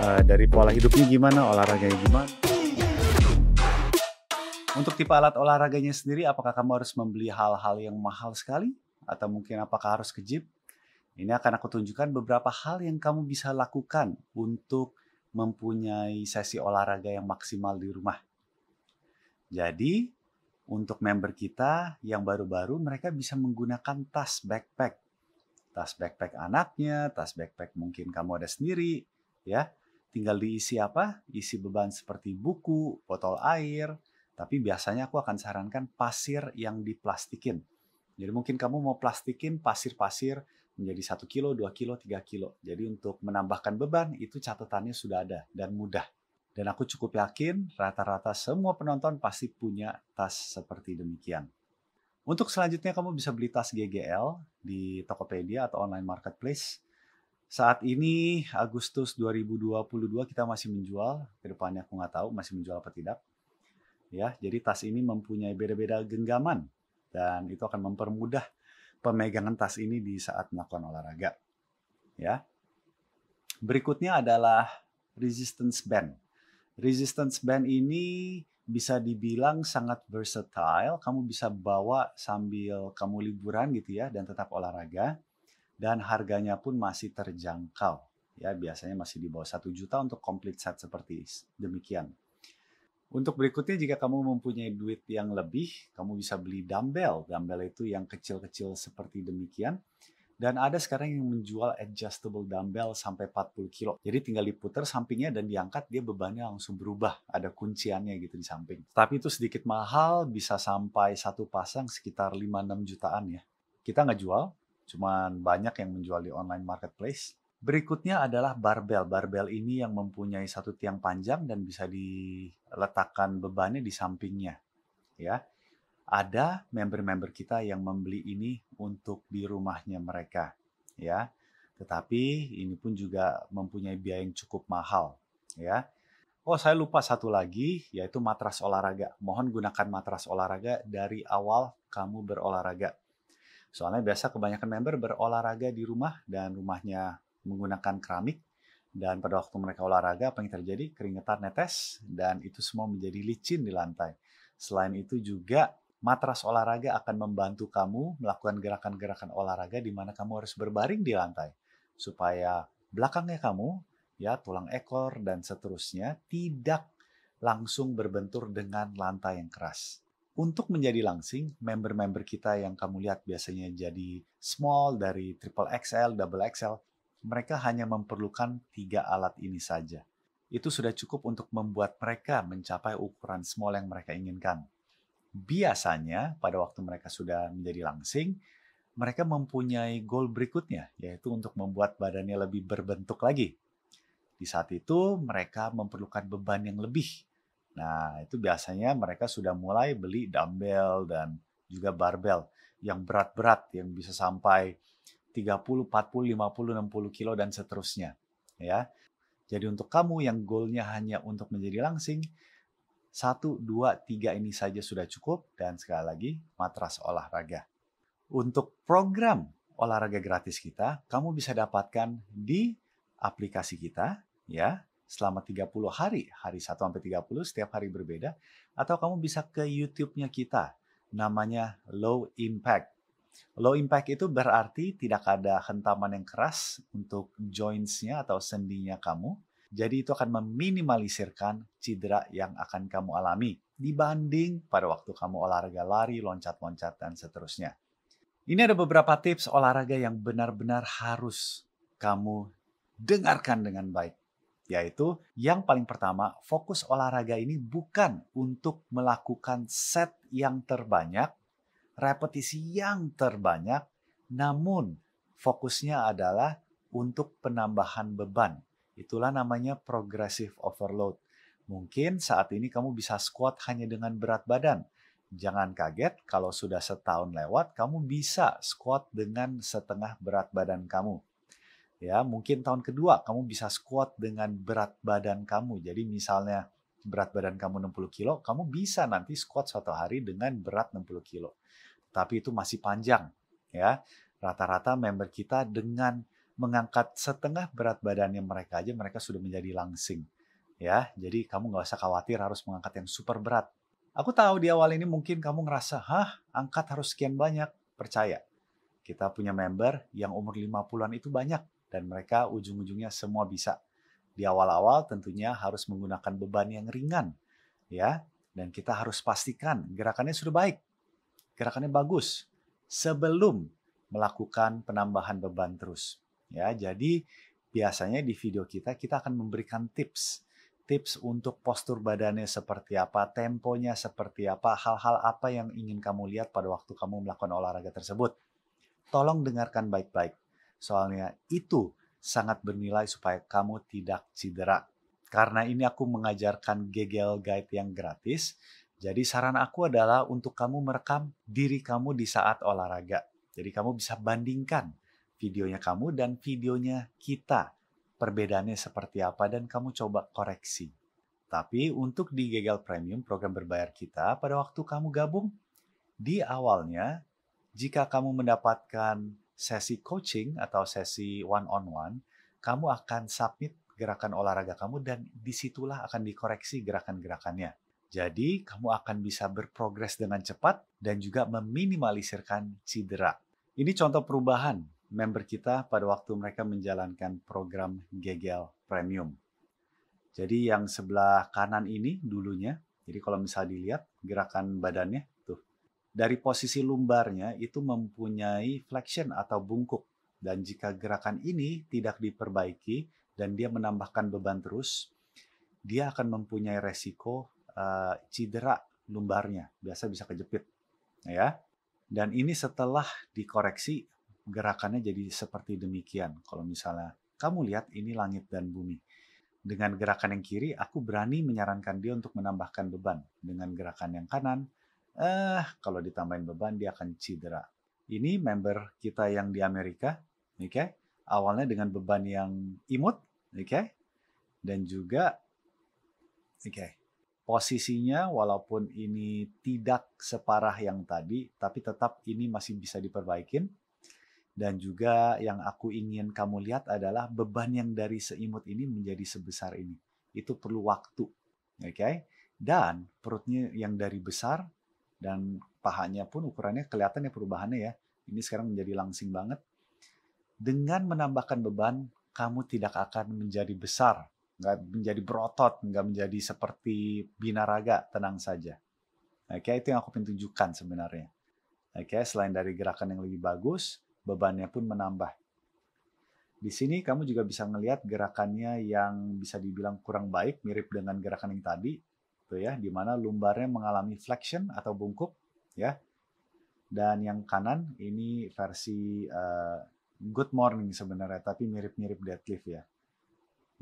Dari pola hidupnya gimana, olahraganya gimana. Untuk tipe alat olahraganya sendiri, apakah kamu harus membeli hal-hal yang mahal sekali? Atau mungkin apakah harus ke gym? Ini akan aku tunjukkan beberapa hal yang kamu bisa lakukan untuk mempunyai sesi olahraga yang maksimal di rumah. Jadi, untuk member kita yang baru-baru, mereka bisa menggunakan tas backpack. Tas backpack anaknya, tas backpack mungkin kamu ada sendiri, ya. Tinggal diisi apa? Isi beban seperti buku, botol air, tapi biasanya aku akan sarankan pasir yang diplastikin. Jadi mungkin kamu mau plastikin pasir-pasir menjadi 1 kilo, 2 kilo, 3 kilo. Jadi untuk menambahkan beban itu catatannya sudah ada dan mudah. Dan aku cukup yakin rata-rata semua penonton pasti punya tas seperti demikian. Untuk selanjutnya kamu bisa beli tas GGL di Tokopedia atau online marketplace. Saat ini Agustus 2022 kita masih menjual, kedepannya aku nggak tahu masih menjual apa tidak. Ya, jadi tas ini mempunyai beda-beda genggaman dan itu akan mempermudah pemegangan tas ini di saat melakukan olahraga. Ya. Berikutnya adalah resistance band. Resistance band ini bisa dibilang sangat versatile. Kamu bisa bawa sambil kamu liburan gitu ya dan tetap olahraga. Dan harganya pun masih terjangkau. Ya, biasanya masih di bawah 1 juta untuk complete set seperti demikian. Untuk berikutnya, jika kamu mempunyai duit yang lebih, kamu bisa beli dumbbell. Dumbbell itu yang kecil-kecil seperti demikian. Dan ada sekarang yang menjual adjustable dumbbell sampai 40 kilo. Jadi tinggal diputar sampingnya dan diangkat, dia bebannya langsung berubah. Ada kunciannya gitu di samping. Tapi itu sedikit mahal, bisa sampai satu pasang sekitar 5-6 jutaan ya. Kita nggak jual, cuman banyak yang menjual di online marketplace. Berikutnya adalah barbell. Barbell ini yang mempunyai satu tiang panjang dan bisa diletakkan bebannya di sampingnya. Ya, ada member-member kita yang membeli ini untuk di rumahnya mereka, ya. Tetapi ini pun juga mempunyai biaya yang cukup mahal, ya. Oh, saya lupa satu lagi, yaitu matras olahraga. Mohon gunakan matras olahraga dari awal kamu berolahraga. Soalnya biasa kebanyakan member berolahraga di rumah dan rumahnya menggunakan keramik. Dan pada waktu mereka olahraga, apa yang terjadi? Keringetan netes dan itu semua menjadi licin di lantai. Selain itu juga matras olahraga akan membantu kamu melakukan gerakan-gerakan olahraga di mana kamu harus berbaring di lantai. Supaya belakangnya kamu, ya tulang ekor dan seterusnya tidak langsung berbentur dengan lantai yang keras. Untuk menjadi langsing, member-member kita yang kamu lihat biasanya jadi small dari triple XL, double XL, mereka hanya memerlukan 3 alat ini saja. Itu sudah cukup untuk membuat mereka mencapai ukuran small yang mereka inginkan. Biasanya pada waktu mereka sudah menjadi langsing, mereka mempunyai goal berikutnya, yaitu untuk membuat badannya lebih berbentuk lagi. Di saat itu mereka memerlukan beban yang lebih. Nah, itu biasanya mereka sudah mulai beli dumbbell dan juga barbell yang berat-berat yang bisa sampai 30, 40, 50, 60 kilo dan seterusnya. Ya. Jadi untuk kamu yang goalnya hanya untuk menjadi langsing, 1, 2, 3 ini saja sudah cukup dan sekali lagi matras olahraga. Untuk program olahraga gratis kita, kamu bisa dapatkan di aplikasi kita ya selama 30 hari, hari 1 sampai 30 setiap hari berbeda, atau kamu bisa ke YouTube-nya kita, namanya Low Impact. Low impact itu berarti tidak ada hentaman yang keras untuk joints-nya atau sendinya kamu. Jadi itu akan meminimalisirkan cedera yang akan kamu alami dibanding pada waktu kamu olahraga lari, loncat-loncat, dan seterusnya. Ini ada beberapa tips olahraga yang benar-benar harus kamu dengarkan dengan baik. Yaitu yang paling pertama, fokus olahraga ini bukan untuk melakukan set yang terbanyak, repetisi yang terbanyak, namun fokusnya adalah untuk penambahan beban. Itulah namanya progressive overload. Mungkin saat ini kamu bisa squat hanya dengan berat badan. Jangan kaget kalau sudah setahun lewat, kamu bisa squat dengan setengah berat badan kamu. Ya, mungkin tahun kedua kamu bisa squat dengan berat badan kamu. Jadi misalnya berat badan kamu 60 kilo, kamu bisa nanti squat suatu hari dengan berat 60 kilo. Tapi itu masih panjang. Ya, rata-rata member kita dengan mengangkat setengah berat badannya mereka aja mereka sudah menjadi langsing. Ya, jadi kamu nggak usah khawatir harus mengangkat yang super berat. Aku tahu di awal ini mungkin kamu ngerasa, hah, angkat harus sekian banyak. Percaya, kita punya member yang umur 50-an itu banyak dan mereka ujung-ujungnya semua bisa. Di awal-awal tentunya harus menggunakan beban yang ringan, ya. Dan kita harus pastikan gerakannya sudah baik, gerakannya bagus sebelum melakukan penambahan beban terus. Ya, jadi biasanya di video kita akan memberikan tips untuk postur badannya seperti apa, temponya seperti apa, hal-hal apa yang ingin kamu lihat pada waktu kamu melakukan olahraga tersebut. Tolong dengarkan baik-baik, soalnya itu sangat bernilai supaya kamu tidak cedera. Karena ini aku mengajarkan Kegel Guide yang gratis, jadi saran aku adalah untuk kamu merekam diri kamu di saat olahraga. Jadi kamu bisa bandingkan videonya kamu dan videonya kita. Perbedaannya seperti apa dan kamu coba koreksi. Tapi untuk di Kegel Premium, program berbayar kita, pada waktu kamu gabung, di awalnya, jika kamu mendapatkan sesi coaching atau sesi one-on-one, kamu akan submit gerakan olahraga kamu dan disitulah akan dikoreksi gerakan-gerakannya. Jadi, kamu akan bisa berprogres dengan cepat dan juga meminimalisirkan cedera. Ini contoh perubahan member kita pada waktu mereka menjalankan program Kegel Premium. Jadi yang sebelah kanan ini dulunya, jadi kalau misalnya dilihat gerakan badannya, tuh dari posisi lumbarnya itu mempunyai flexion atau bungkuk. Dan jika gerakan ini tidak diperbaiki dan dia menambahkan beban terus, dia akan mempunyai resiko cedera lumbarnya, biasa bisa kejepit, ya. Dan ini setelah dikoreksi gerakannya jadi seperti demikian. Kalau misalnya kamu lihat ini langit dan bumi. Dengan gerakan yang kiri, aku berani menyarankan dia untuk menambahkan beban. Dengan gerakan yang kanan, kalau ditambahin beban dia akan cedera. Ini member kita yang di Amerika, oke? Awalnya dengan beban yang imut, oke? Dan juga, oke, posisinya walaupun ini tidak separah yang tadi, tapi tetap ini masih bisa diperbaikin. Dan juga yang aku ingin kamu lihat adalah beban yang dari seimut ini menjadi sebesar ini. Itu perlu waktu. Oke? Dan perutnya yang dari besar dan pahanya pun ukurannya kelihatan ya perubahannya ya. Ini sekarang menjadi langsing banget. Dengan menambahkan beban, kamu tidak akan menjadi besar. Nggak menjadi berotot, nggak menjadi seperti binaraga, tenang saja. Oke, itu yang aku ingin tunjukkan sebenarnya. Oke, selain dari gerakan yang lebih bagus, bebannya pun menambah. Di sini kamu juga bisa melihat gerakannya yang bisa dibilang kurang baik, mirip dengan gerakan yang tadi, tuh ya, di mana lumbarnya mengalami flexion atau bungkuk, ya. Dan yang kanan ini versi good morning sebenarnya, tapi mirip-mirip deadlift ya.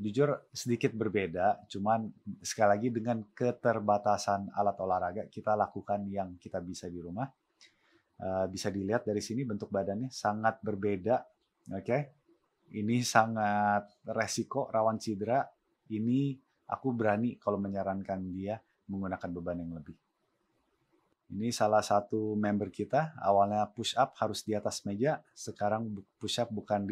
Jujur sedikit berbeda, cuman sekali lagi dengan keterbatasan alat olahraga, kita lakukan yang kita bisa di rumah. Bisa dilihat dari sini bentuk badannya sangat berbeda, oke? Ini sangat resiko rawan cedera. Ini aku berani kalau menyarankan dia menggunakan beban yang lebih. Ini salah satu member kita, awalnya push up harus di atas meja, sekarang push up bukan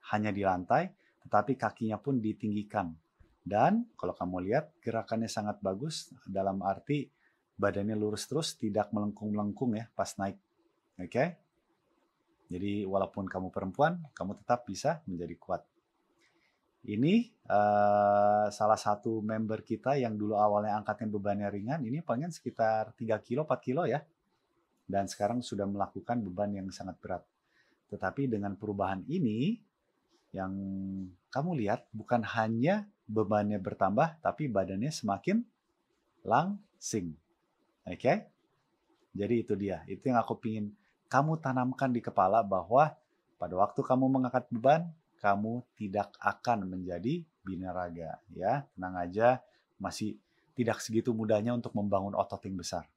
hanya di lantai, tetapi kakinya pun ditinggikan. Dan kalau kamu lihat gerakannya sangat bagus dalam arti badannya lurus terus, tidak melengkung-melengkung ya pas naik. Oke? Jadi walaupun kamu perempuan, kamu tetap bisa menjadi kuat. Ini salah satu member kita yang dulu awalnya angkatnya bebannya ringan, ini paling sekitar 3 kilo, 4 kilo ya. Dan sekarang sudah melakukan beban yang sangat berat. Tetapi dengan perubahan ini, yang kamu lihat bukan hanya bebannya bertambah, tapi badannya semakin langsing. Oke? Jadi itu dia, itu yang aku ingin kamu tanamkan di kepala bahwa pada waktu kamu mengangkat beban, kamu tidak akan menjadi binaraga. Ya, tenang aja, masih tidak segitu mudahnya untuk membangun otot yang besar.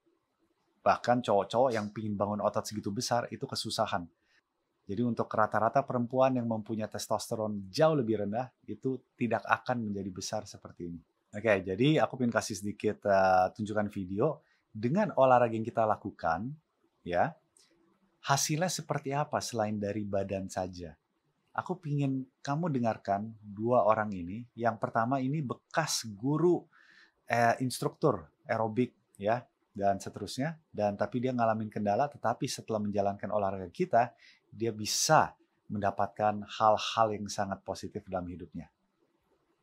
Bahkan cowok-cowok yang ingin bangun otot segitu besar itu kesusahan. Jadi untuk rata-rata perempuan yang mempunyai testosteron jauh lebih rendah, itu tidak akan menjadi besar seperti ini. Oke, jadi aku ingin kasih sedikit tunjukan video dengan olahraga yang kita lakukan, ya. Hasilnya seperti apa selain dari badan saja? aku pingin kamu dengarkan dua orang ini. Yang pertama ini bekas guru instruktur aerobik ya dan seterusnya, dan tapi dia ngalamin kendala, tetapi setelah menjalankan olahraga kita dia bisa mendapatkan hal-hal yang sangat positif dalam hidupnya.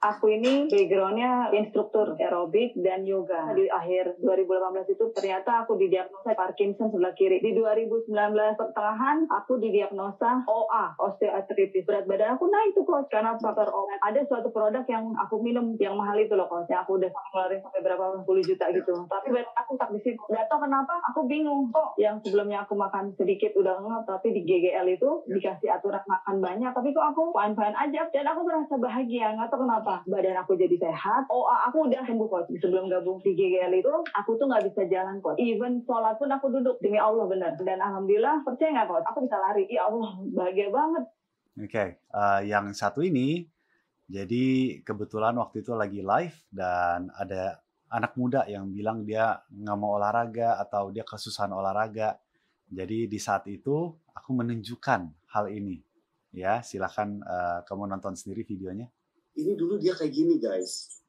Aku ini background-nya instruktur aerobik dan yoga. Di akhir 2018 itu ternyata aku didiagnosa Parkinson sebelah kiri. Di 2019 pertengahan aku didiagnosa OA, osteoartritis. Berat badan aku naik tuh coach karena faktor OA. Ada suatu produk yang aku minum yang mahal itu loh coach. Yang aku udah ngeluarin sampai berapa puluh juta gitu. Tapi badan aku tak di situ. Gak tau kenapa aku bingung kok. Yang sebelumnya aku makan sedikit udah enggak, tapi di GGL itu dikasih aturan makan banyak. Tapi kok aku fine-fine aja dan aku merasa bahagia. Gak tau kenapa. Badan aku jadi sehat. Aku udah sembuh coach. Sebelum gabung di GGL itu, aku tuh nggak bisa jalan coach. Even sholat pun aku duduk. Demi Allah benar. Dan alhamdulillah, percaya nggak coach? Aku bisa lari. Ya Allah, bahagia banget. Oke, yang satu ini, jadi kebetulan waktu itu lagi live dan ada anak muda yang bilang dia nggak mau olahraga atau dia kesusahan olahraga. Jadi di saat itu aku menunjukkan hal ini. Ya, silakan kamu nonton sendiri videonya. Ini dulu dia kayak gini guys.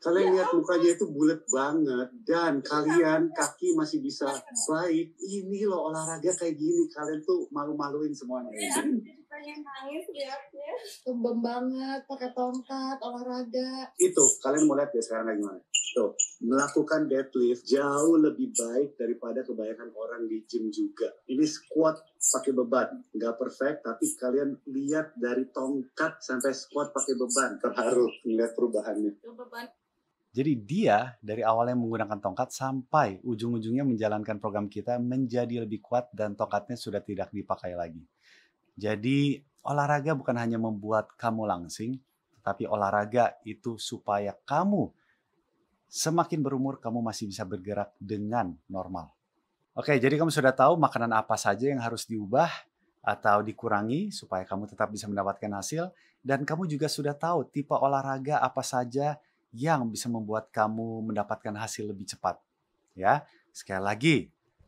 Kalian lihat mukanya itu bulat banget dan kalian kaki masih bisa baik. Ini loh olahraga kayak gini. Kalian tuh malu-maluin semuanya. Pengen nangis liatnya. Tumbem banget pakai tongkat olahraga. Itu kalian mau lihat ya sekarang lagi gimana? Tuh, melakukan deadlift jauh lebih baik daripada kebanyakan orang di gym juga. Ini squat pakai beban, nggak perfect, tapi kalian lihat dari tongkat sampai squat pakai beban, terharu melihat perubahannya. Jadi dia dari awalnya menggunakan tongkat sampai ujung-ujungnya menjalankan program kita menjadi lebih kuat dan tongkatnya sudah tidak dipakai lagi. Jadi olahraga bukan hanya membuat kamu langsing, tapi olahraga itu supaya kamu semakin berumur kamu masih bisa bergerak dengan normal. Oke, jadi kamu sudah tahu makanan apa saja yang harus diubah atau dikurangi supaya kamu tetap bisa mendapatkan hasil. Dan kamu juga sudah tahu tipe olahraga apa saja yang bisa membuat kamu mendapatkan hasil lebih cepat. Ya, sekali lagi,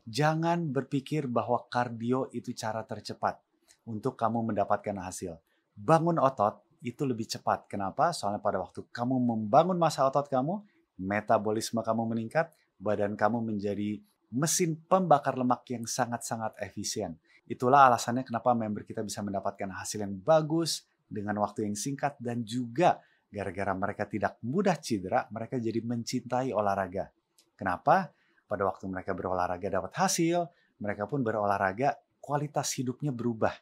jangan berpikir bahwa kardio itu cara tercepat untuk kamu mendapatkan hasil. Bangun otot itu lebih cepat. Kenapa? Soalnya pada waktu kamu membangun massa otot kamu, metabolisme kamu meningkat, badan kamu menjadi mesin pembakar lemak yang sangat-sangat efisien. Itulah alasannya kenapa member kita bisa mendapatkan hasil yang bagus dengan waktu yang singkat dan juga gara-gara mereka tidak mudah cedera, mereka jadi mencintai olahraga. Kenapa? Pada waktu mereka berolahraga dapat hasil, mereka pun berolahraga, kualitas hidupnya berubah.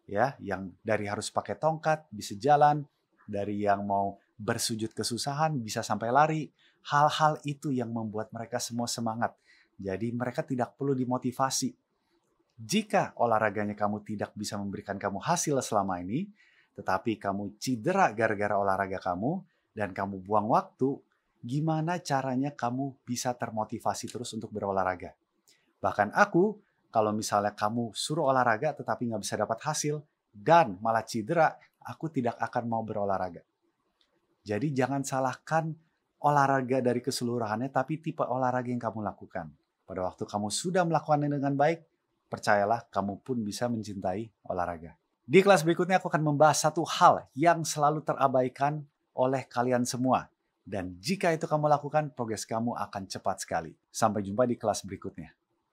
Ya, yang dari harus pakai tongkat bisa jalan, dari yang mau bersujud kesusahan bisa sampai lari. Hal-hal itu yang membuat mereka semua semangat. Jadi mereka tidak perlu dimotivasi. Jika olahraganya kamu tidak bisa memberikan kamu hasil selama ini, tetapi kamu cedera gara-gara olahraga kamu, dan kamu buang waktu, gimana caranya kamu bisa termotivasi terus untuk berolahraga? Bahkan aku, kalau misalnya kamu suruh olahraga tetapi nggak bisa dapat hasil, dan malah cedera, aku tidak akan mau berolahraga. Jadi jangan salahkan olahraga dari keseluruhannya, tapi tipe olahraga yang kamu lakukan. Pada waktu kamu sudah melakukannya dengan baik, percayalah kamu pun bisa mencintai olahraga. Di kelas berikutnya aku akan membahas satu hal yang selalu terabaikan oleh kalian semua. Dan jika itu kamu lakukan, progres kamu akan cepat sekali. Sampai jumpa di kelas berikutnya.